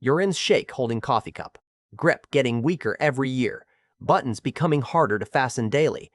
Urines shake holding coffee cup. Grip getting weaker every year. Buttons becoming harder to fasten daily.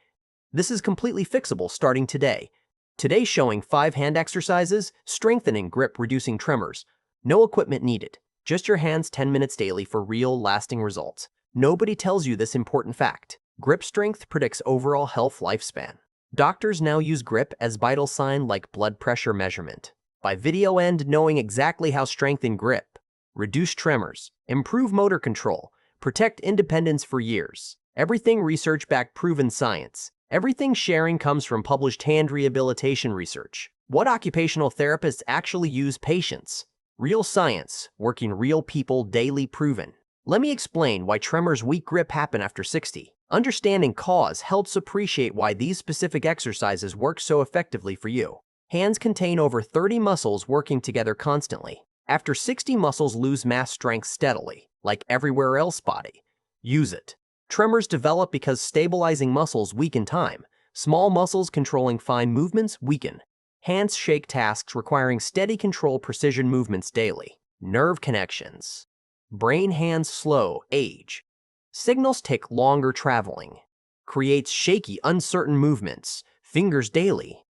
This is completely fixable starting today. Today showing 5 hand exercises, strengthening grip, reducing tremors. No equipment needed. Just your hands 10 minutes daily for real, lasting results. Nobody tells you this important fact. Grip strength predicts overall health lifespan. Doctors now use grip as vital sign like blood pressure measurement. By video end, knowing exactly how strengthen grip, reduce tremors, improve motor control, protect independence for years. Everything research-backed proven science. Everything sharing comes from published hand rehabilitation research. What occupational therapists actually use patients. Real science, working real people daily proven. Let me explain why tremors weak grip happen after 60. Understanding cause helps appreciate why these specific exercises work so effectively for you. Hands contain over 30 muscles working together constantly. After 60, muscles lose mass strength steadily, like everywhere else body. Use it. Tremors develop because stabilizing muscles weaken time. Small muscles controlling fine movements weaken. Hands shake tasks requiring steady control, precision movements daily. Nerve connections. Brain hands slow, age. Signals take longer traveling. Creates shaky, uncertain movements. Fingers daily.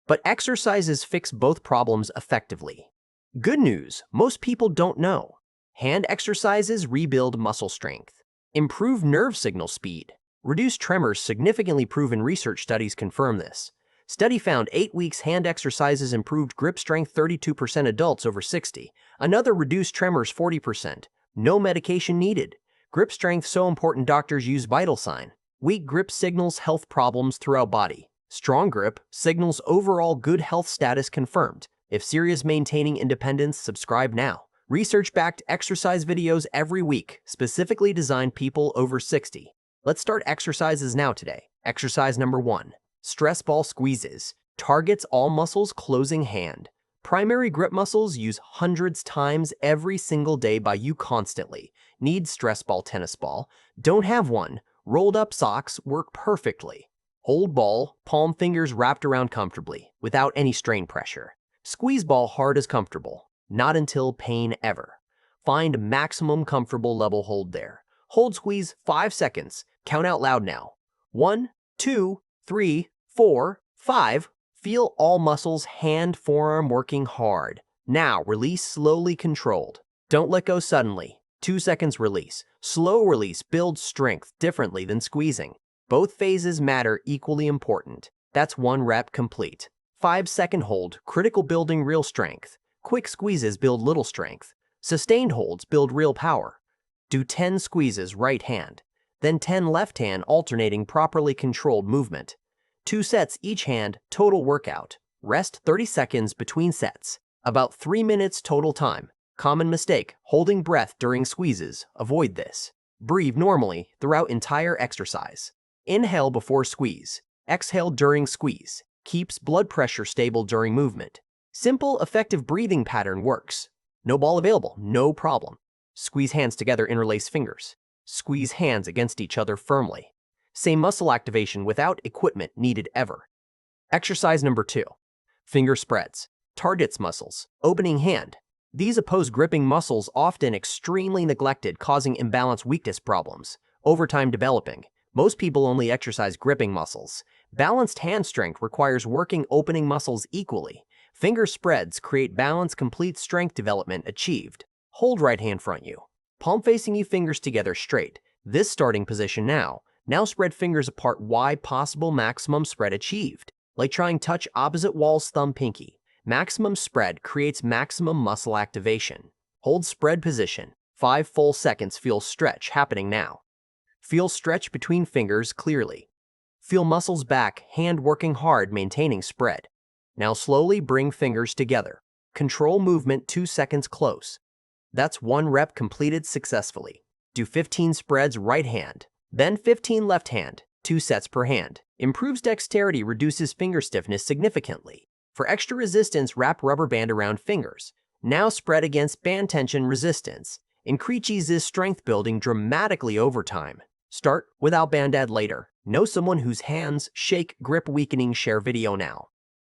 But exercises fix both problems effectively. Good news, most people don't know. Hand exercises rebuild muscle strength. Improve nerve signal speed. Reduce tremors, significantly proven research studies confirm this. Study found 8 weeks hand exercises improved grip strength 32% adults over 60. Another reduced tremors 40%. No medication needed. Grip strength so important doctors use vital sign. Weak grip signals health problems throughout body. Strong grip signals overall good health status confirmed. If serious maintaining independence, subscribe now. Research-backed exercise videos every week, specifically designed people over 60. Let's start exercises now today. Exercise number 1. Stress ball squeezes. Targets all muscles closing hand. Primary grip muscles use hundreds times every single day by you constantly. Need stress ball, tennis ball. Don't have one. Rolled up socks work perfectly. Hold ball, palm fingers wrapped around comfortably, without any strain pressure. Squeeze ball hard as comfortable. Not until pain ever. Find maximum comfortable level hold there. Hold squeeze 5 seconds. Count out loud now. 1, 2, 3, 4, 5. Feel all muscles, hand, forearm working hard. Now release slowly, controlled. Don't let go suddenly. 2 seconds release. Slow release builds strength differently than squeezing. Both phases matter, equally important. That's 1 rep complete. 5-second hold, critical, building real strength. Quick squeezes build little strength. Sustained holds build real power. Do 10 squeezes right hand, then 10 left hand, alternating properly controlled movement. 2 sets each hand, total workout. Rest 30 seconds between sets. About 3 minutes total time. Common mistake, holding breath during squeezes. Avoid this. Breathe normally throughout entire exercise. Inhale before squeeze. Exhale during squeeze. Keeps blood pressure stable during movement. Simple, effective breathing pattern works. No ball available, no problem. Squeeze hands together, interlace fingers. Squeeze hands against each other firmly. Same muscle activation without equipment needed ever. Exercise number 2. Finger spreads. Targets muscles. Opening hand. These oppose gripping muscles, often extremely neglected, causing imbalance weakness problems. Over time developing. Most people only exercise gripping muscles. Balanced hand strength requires working opening muscles equally. Finger spreads create balance, complete strength development achieved. Hold right hand front you. Palm facing you, fingers together straight. This starting position now. Now spread fingers apart wide, possible maximum spread achieved. Like trying touch opposite walls, thumb, pinky. Maximum spread creates maximum muscle activation. Hold spread position. 5 full seconds, feel stretch happening now. Feel stretch between fingers clearly. Feel muscles back, hand working hard, maintaining spread. Now slowly bring fingers together. Control movement 2 seconds close. That's 1 rep completed successfully. Do 15 spreads right hand, then 15 left hand, 2 sets per hand. Improves dexterity, reduces finger stiffness significantly. For extra resistance, wrap rubber band around fingers. Now spread against band tension resistance. Increases strength building dramatically over time. Start without band, add later. Know someone whose hands shake, grip weakening, share video now.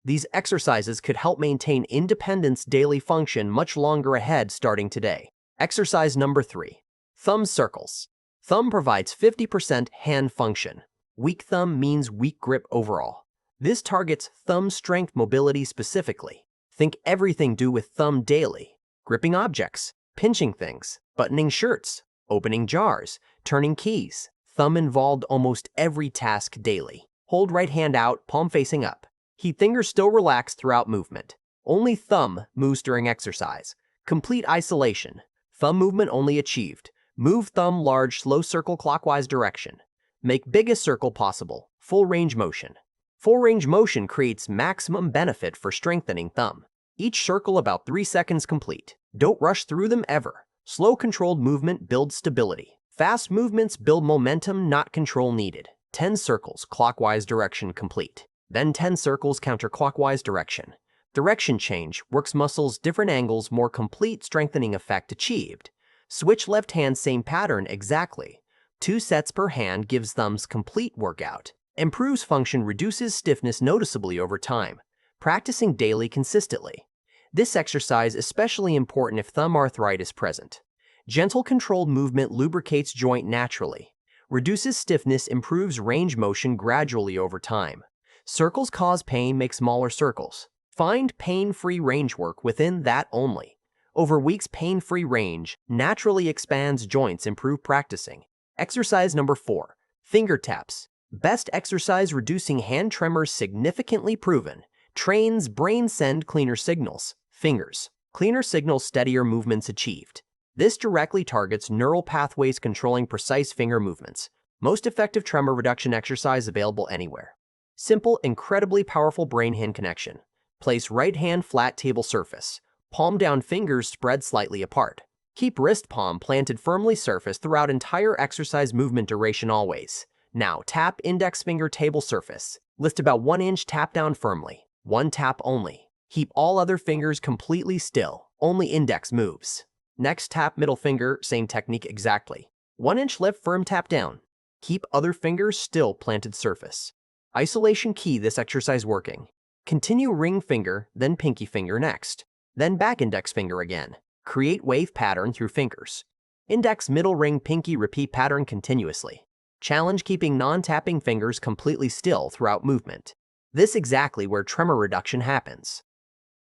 These exercises could help maintain independence, daily function much longer ahead starting today. Exercise number 3. Thumb circles. Thumb provides 50% hand function. Weak thumb means weak grip overall. This targets thumb strength mobility specifically. Think everything do with thumb daily. Gripping objects, pinching things, buttoning shirts, opening jars, turning keys. Thumb involved almost every task daily. Hold right hand out, palm facing up. Keep fingers still relaxed throughout movement. Only thumb moves during exercise. Complete isolation. Thumb movement only achieved. Move thumb large, slow circle clockwise direction. Make biggest circle possible. Full range motion. Full range motion creates maximum benefit for strengthening thumb. Each circle about 3 seconds complete. Don't rush through them ever. Slow controlled movement builds stability. Fast movements build momentum, not control needed. 10 circles clockwise direction complete. Then 10 circles counterclockwise direction. Direction change works muscles different angles, more complete strengthening effect achieved. Switch left hand, same pattern exactly. 2 sets per hand gives thumbs complete workout. Improves function, reduces stiffness noticeably over time. Practicing daily consistently. This exercise especially important if thumb arthritis present. Gentle controlled movement lubricates joint naturally. Reduces stiffness, improves range motion gradually over time. Circles cause pain, make smaller circles. Find pain-free range work within that only. Over weeks, pain-free range naturally expands joints, improve practicing. Exercise number 4. Finger taps. Best exercise reducing hand tremors significantly proven. Trains brain send cleaner signals. Fingers. Cleaner signals, steadier movements achieved. This directly targets neural pathways controlling precise finger movements. Most effective tremor reduction exercise available anywhere. Simple, incredibly powerful brain-hand connection. Place right hand flat table surface. Palm down, fingers spread slightly apart. Keep wrist palm planted firmly surface throughout entire exercise movement duration always. Now tap index finger table surface. List about 1 inch, tap down firmly. 1 tap only. Keep all other fingers completely still. Only index moves. Next tap middle finger, same technique exactly. 1 inch lift, firm tap down. Keep other fingers still planted surface. Isolation key this exercise working. Continue ring finger, then pinky finger next. Then back index finger again. Create wave pattern through fingers. Index, middle, ring, pinky, repeat pattern continuously. Challenge keeping non-tapping fingers completely still throughout movement. This exactly where tremor reduction happens.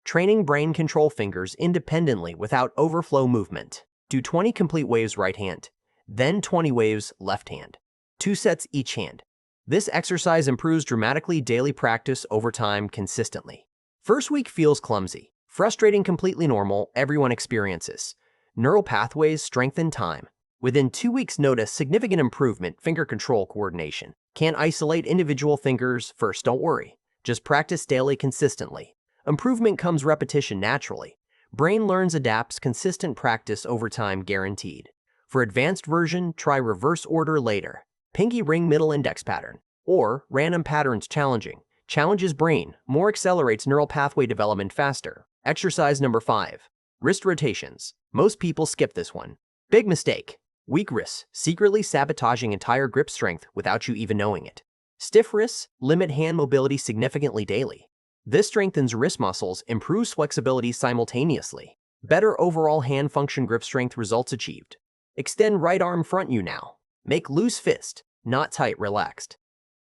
Training brain control fingers independently without overflow movement. Do 20 complete waves right hand, then 20 waves left hand. 2 sets each hand. This exercise improves dramatically daily practice over time consistently. First week feels clumsy, frustrating, completely normal, everyone experiences. Neural pathways strengthen time. Within 2 weeks notice significant improvement, finger control coordination. Can't isolate individual fingers first, don't worry. Just practice daily consistently. Improvement comes repetition naturally. Brain learns, adapts, consistent practice over time guaranteed. For advanced version, try reverse order later. Pinky ring middle index pattern. Or random patterns challenging. Challenges brain, more accelerates neural pathway development faster. Exercise number 5. Wrist rotations. Most people skip this one. Big mistake. Weak wrists, secretly sabotaging entire grip strength without you even knowing it. Stiff wrists limit hand mobility significantly daily. This strengthens wrist muscles, improves flexibility simultaneously. Better overall hand function, grip strength results achieved. Extend right arm front you now. Make loose fist, not tight, relaxed.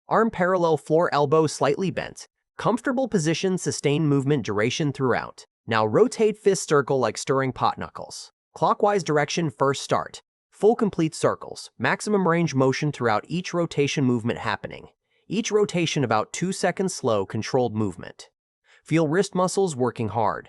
Arm parallel floor, elbow slightly bent. Comfortable position, sustain movement duration throughout. Now rotate fist circle like stirring pot knuckles. Clockwise direction first start. Full complete circles, maximum range motion throughout each rotation movement happening. Each rotation about 2 seconds slow, controlled movement. Feel wrist muscles working hard.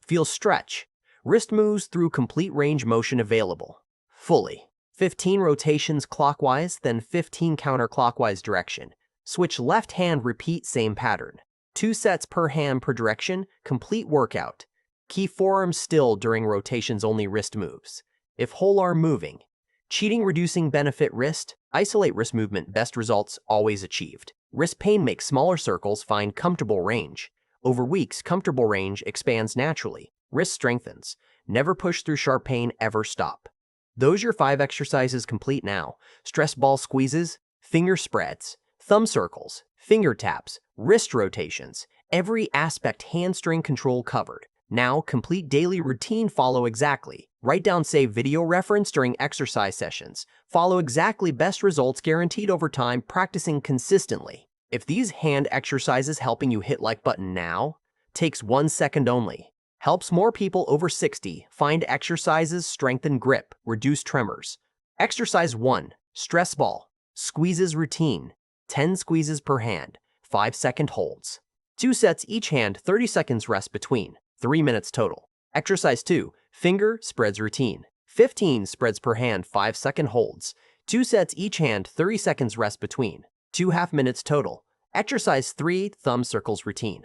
Feel stretch. Wrist moves through complete range motion available. Fully. 15 rotations clockwise, then 15 counterclockwise direction. Switch left hand, repeat same pattern. 2 sets per hand per direction, complete workout. Keep forearms still during rotations, only wrist moves. If whole arm moving. Cheating, reducing benefit wrist. Isolate wrist movement, best results always achieved. Wrist pain, make smaller circles, find comfortable range. Over weeks, comfortable range expands naturally. Wrist strengthens. Never push through sharp pain, ever stop. Those your 5 exercises complete now. Stress ball squeezes, finger spreads, thumb circles, finger taps, wrist rotations, every aspect handstring control covered. Now complete daily routine follow exactly. Write down save video reference during exercise sessions. Follow exactly best results guaranteed over time, practicing consistently. If these hand exercises helping you hit like button now, takes 1 second only. Helps more people over 60 find exercises, strengthen grip, reduce tremors. Exercise 1, stress ball, squeezes routine, 10 squeezes per hand, 5-second holds. 2 sets each hand, 30 seconds rest between, 3 minutes total. Exercise 2, finger spreads routine, 15 spreads per hand, 5-second holds. 2 sets each hand, 30 seconds rest between, 2.5 minutes total. Exercise 3, thumb circles routine,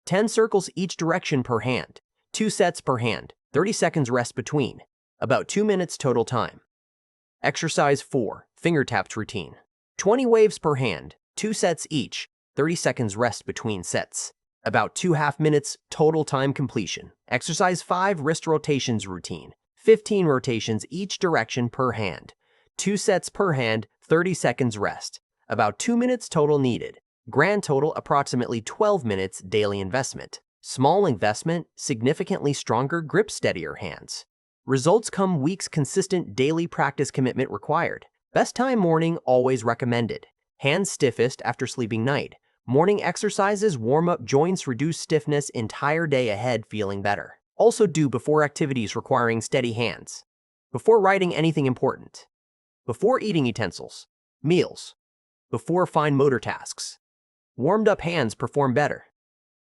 10 circles each direction per hand, 2 sets per hand, 30 seconds rest between, about 2 minutes total time. Exercise 4, finger taps routine, 20 waves per hand, 2 sets each, 30 seconds rest between sets, about 2.5 minutes total time completion. Exercise 5, wrist rotations routine, 15 rotations each direction per hand, 2 sets per hand, 30 seconds rest, about 2 minutes total needed. Grand total approximately 12 minutes daily investment. Small investment, significantly stronger grip, steadier hands. Results come weeks, consistent daily practice commitment required. Best time morning, always recommended. Hands stiffest after sleeping night. Morning exercises warm up joints, reduce stiffness, entire day ahead feeling better. Also do before activities requiring steady hands. Before writing anything important. Before eating utensils. Meals. Before fine motor tasks. Warmed up hands perform better.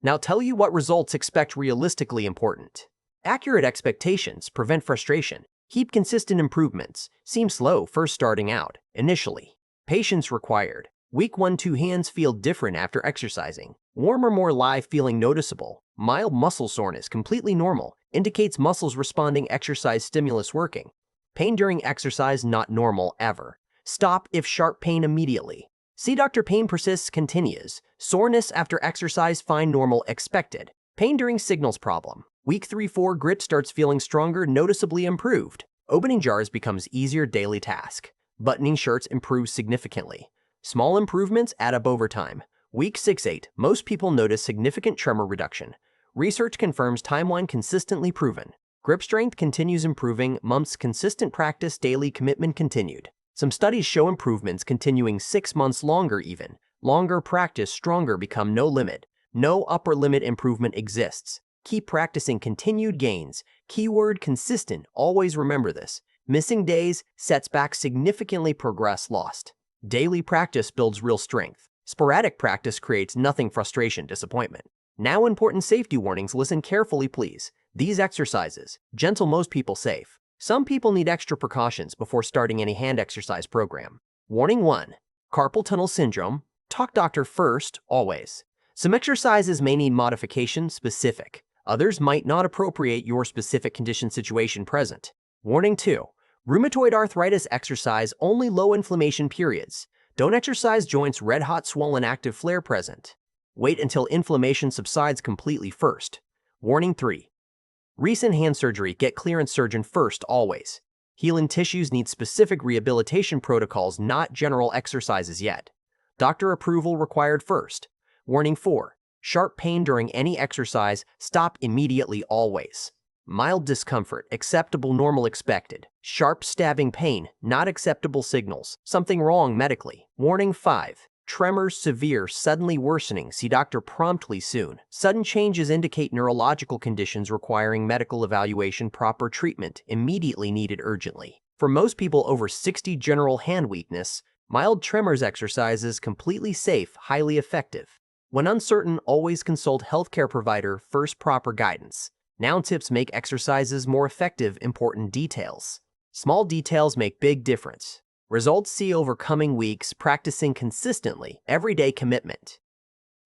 Now tell you what results expect realistically important. Accurate expectations prevent frustration. Keep consistent improvements. Seem slow first starting out, initially. Patience required. Week 1, 2 hands feel different after exercising. Warmer, more live feeling noticeable. Mild muscle soreness completely normal. Indicates muscles responding exercise stimulus working. Pain during exercise not normal ever. Stop if sharp pain immediately. See doctor, pain persists, continues. Soreness after exercise fine, normal, expected. Pain during signals problem. Week 3, 4 grit starts feeling stronger, noticeably improved. Opening jars becomes easier daily task. Buttoning shirts improves significantly. Small improvements add up over time. Week 6, 8 most people notice significant tremor reduction. Research confirms timeline consistently proven. Grip strength continues improving, months consistent practice, daily commitment continued. Some studies show improvements continuing 6 months longer even. Longer practice, stronger become no limit. No upper limit improvement exists. Keep practicing, continued gains. Keyword consistent, always remember this. Missing days, sets back significantly, progress lost. Daily practice builds real strength. Sporadic practice creates nothing, frustration, disappointment. Now important safety warnings, listen carefully please. These exercises, gentle, most people safe. Some people need extra precautions before starting any hand exercise program. Warning 1. Carpal tunnel syndrome. Talk doctor first, always. Some exercises may need modification specific. Others might not appropriate your specific condition situation present. Warning 2. Rheumatoid arthritis exercise only low inflammation periods. Don't exercise joints red hot, swollen, active flare present. Wait until inflammation subsides completely first. Warning 3. Recent hand surgery, get clearance surgeon first always. Healing tissues need specific rehabilitation protocols, not general exercises yet. Doctor approval required first. Warning 4. Sharp pain during any exercise, stop immediately always. Mild discomfort, acceptable, normal, expected. Sharp stabbing pain, not acceptable signals, something wrong medically. Warning 5. Tremors, severe, suddenly worsening, see doctor promptly soon. Sudden changes indicate neurological conditions requiring medical evaluation, proper treatment, immediately needed urgently. For most people over 60, general hand weakness, mild tremors exercises completely safe, highly effective. When uncertain, always consult healthcare provider first, proper guidance. Now tips make exercises more effective, important details. Small details make big difference. Results see over coming weeks, practicing consistently, everyday commitment.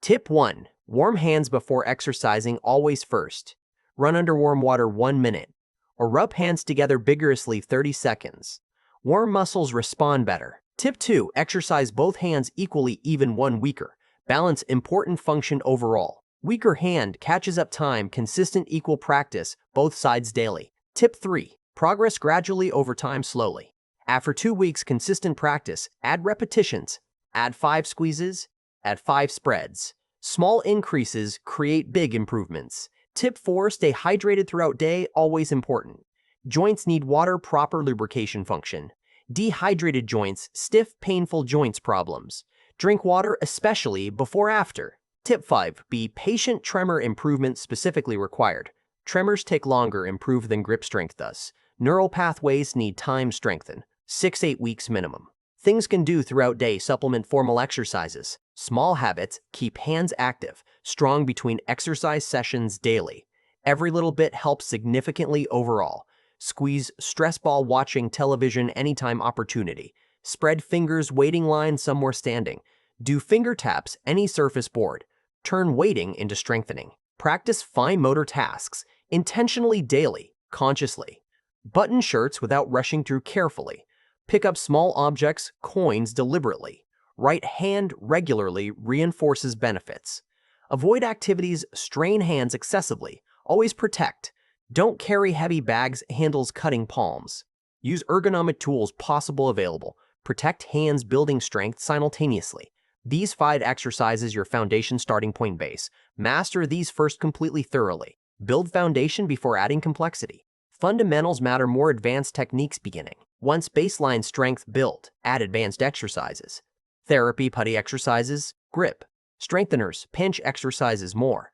Tip 1. Warm hands before exercising, always first. Run under warm water 1 minute, or rub hands together vigorously 30 seconds. Warm muscles respond better. Tip 2. Exercise both hands equally, even one weaker. Balance, important function overall. Weaker hand catches up time, consistent equal practice, both sides daily. Tip 3. Progress gradually over time, slowly. After 2 weeks consistent practice, add repetitions, add 5 squeezes, add 5 spreads. Small increases create big improvements. Tip 4. Stay hydrated throughout day, always important. Joints need water, proper lubrication function. Dehydrated joints, stiff, painful joints problems. Drink water, especially before after. Tip 5. Be patient. Tremor improvement specifically required. Tremors take longer improve than grip strength does. Neural pathways need time strengthen. 6-8 weeks minimum. Things can do throughout day supplement formal exercises. Small habits keep hands active, strong between exercise sessions daily. Every little bit helps significantly overall. Squeeze stress ball watching television anytime opportunity. Spread fingers waiting line somewhere standing. Do finger taps any surface board. Turn waiting into strengthening. Practice fine motor tasks intentionally daily, consciously. Button shirts without rushing through carefully. Pick up small objects, coins deliberately. Right hand regularly reinforces benefits. Avoid activities strain hands excessively. Always protect. Don't carry heavy bags, handles cutting palms. Use ergonomic tools possible available. Protect hands building strength simultaneously. These 5 exercises your foundation starting point base. Master these first completely thoroughly. Build foundation before adding complexity. Fundamentals matter more advanced techniques beginning. Once baseline strength built, add advanced exercises. Therapy, putty exercises, grip. Strengtheners, pinch exercises more.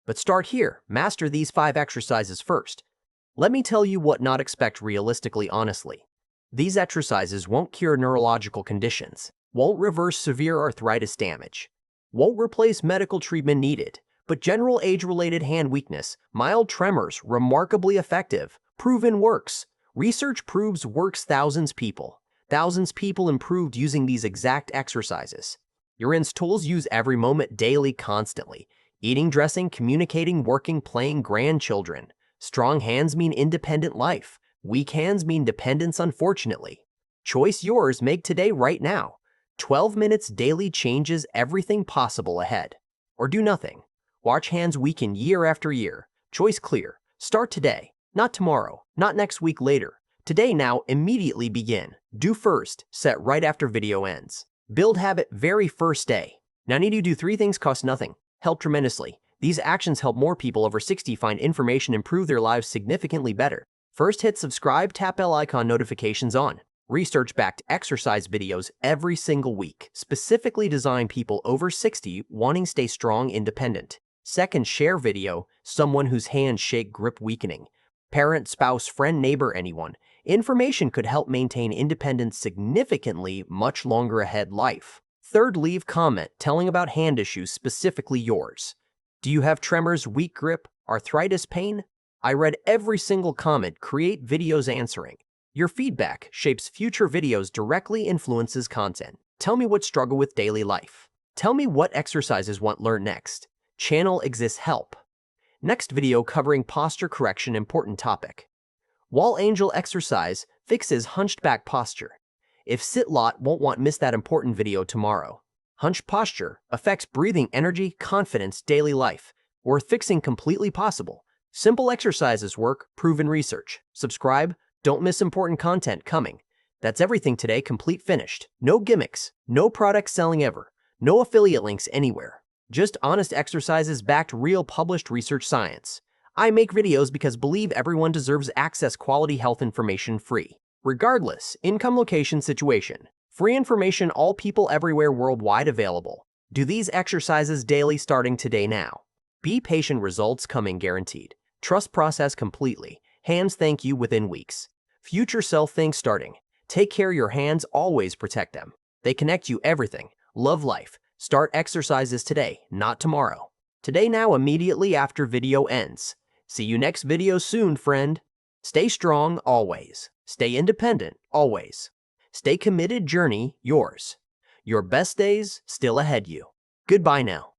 But start here, master these 5 exercises first. Let me tell you what not expect realistically honestly. These exercises won't cure neurological conditions, won't reverse severe arthritis damage, won't replace medical treatment needed, but general age-related hand weakness, mild tremors, remarkably effective, proven works. Research proves works thousands people improved using these exact exercises. Your INS tools use every moment daily constantly. Eating, dressing, communicating, working, playing, grandchildren. Strong hands mean independent life. Weak hands mean dependence unfortunately. Choice yours, make today right now. 12 minutes daily changes everything possible ahead. Or do nothing. Watch hands weaken year after year. Choice clear. Start today, not tomorrow, not next week later. Today now, immediately begin. Do first, set right after video ends. Build habit very first day. Now need you do 3 things cost nothing. Help tremendously. These actions help more people over 60 find information improve their lives significantly better. First, hit subscribe, tap bell icon notifications on. Research-backed exercise videos every single week, specifically designed people over 60 wanting stay strong independent. Second, share video, someone whose hands shake grip weakening. Parent, spouse, friend, neighbor, anyone. Information could help maintain independence significantly much longer ahead life. Third, leave comment telling about hand issues specifically yours. Do you have tremors, weak grip, arthritis, pain? I read every single comment, create videos answering. Your feedback shapes future videos directly influences content. Tell me what struggle with daily life. Tell me what exercises want learn next. Channel exists help. Next video covering posture correction important topic. Wall angel exercise fixes hunched back posture. If sit-lot won't want miss that important video tomorrow. Hunched posture affects breathing energy, confidence, daily life. Worth fixing completely possible. Simple exercises work, proven research. Subscribe, don't miss important content coming. That's everything today, complete finished. No gimmicks, no product selling ever, no affiliate links anywhere. Just honest exercises backed real published research science. I make videos because believe everyone deserves access quality health information free. Regardless, income, location, situation. Free information all people everywhere worldwide available. Do these exercises daily starting today now. Be patient, results coming guaranteed. Trust process completely. Hands thank you within weeks. Future self thinks starting. Take care your hands, always protect them. They connect you everything. Love life. Start exercises today, not tomorrow. Today now, immediately after video ends. See you next video soon, friend. Stay strong always. Stay independent always. Stay committed, journey yours. Your best days still ahead you. Goodbye now.